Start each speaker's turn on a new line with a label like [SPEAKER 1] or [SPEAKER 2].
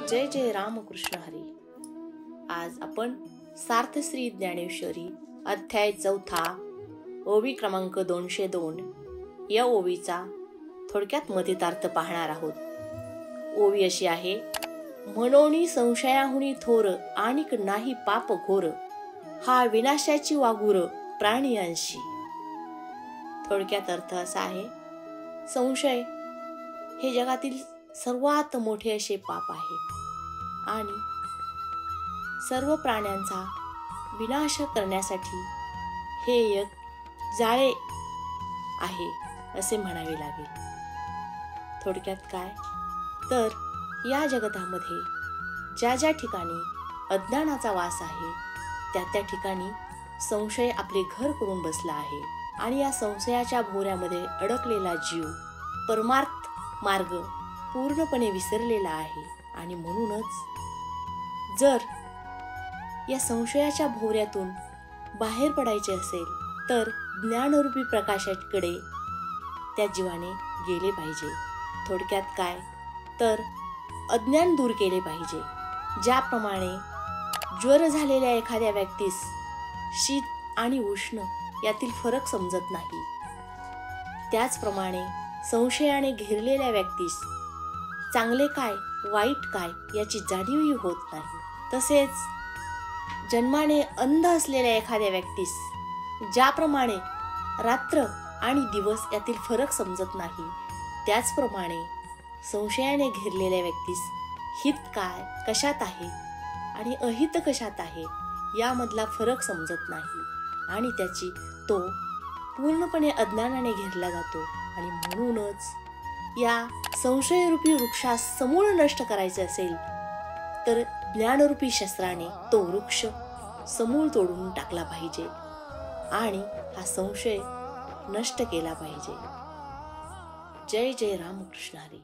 [SPEAKER 1] जय जय रामकृष्ण हरी। आज आपण सार्थश्री ज्ञानेश्वरी अध्याय 4 ओवी क्रमांक 202 या ओवीचा थोडक्यात मथितार्थ पाहणार आहोत। ओवी अशी आहे, म्हणोनी संशयाहुनी थोर आणिक नाही पाप घोर, हा विनाशाची वागूर प्राणियांशी। थोडक्यात अर्थ असा आहे, संशय हे जगातील सर्वात मोठे असे पाप आहे आणि सर्व प्राण्यांचा विनाश करण्यासाठी हे एक जाळे आहे असे म्हणावे लागेल। थोडक्यात काय तर या जगतामध्ये ज्या ज्या ठिकाणी अज्ञानाचा वास आहे त्या ठिकाणी संशय आपले घर करून बसला आहे आणि या संशयाच्या भोवऱ्यामध्ये अडकलेला जीव परमार्थ मार्ग पूर्णपणे विसरलेला आहे। आणि म्हणूनच जर या संशयाच्या भोवऱ्यातून बाहेर पडायचे असेल तर ज्ञानरूपी प्रकाशाकडे त्या जीवाने गेले पाहिजे। थोडक्यात काय तर अज्ञान दूर केले पाहिजे। ज्याप्रमाणे ज्वर झालेल्या एखाद्या व्यक्तीस शीत आणि उष्ण यातील फरक समजत नाही, त्याचप्रमाणे संशयाने घेरलेल्या व्यक्तीस चांगले काय वाईट काय याची जाणीवही होत नाही। तसेच जन्माने अंध असलेल्या एखाद्या व्यक्तीस ज्याप्रमाणे रात्र आणि दिवस यातील फरक समजत नाही, त्याचप्रमाणे संशयाने घेरलेल्या व्यक्तीस हित काय कशात आहे आणि अहित कशात आहे यामधला फरक समजत नाही आणि त्याची तो पूर्णपणे अज्ञानाने घेरला जातो। आणि म्हणूनच या संशयरूपी वृक्षास समूळ नष्ट करायचे असेल तर ज्ञानरूपी शस्त्राने तो वृक्ष समूळ तोडून टाकला पाहिजे आणि हा संशय नष्ट केला पाहिजे। जय जय रामकृष्ण हरी।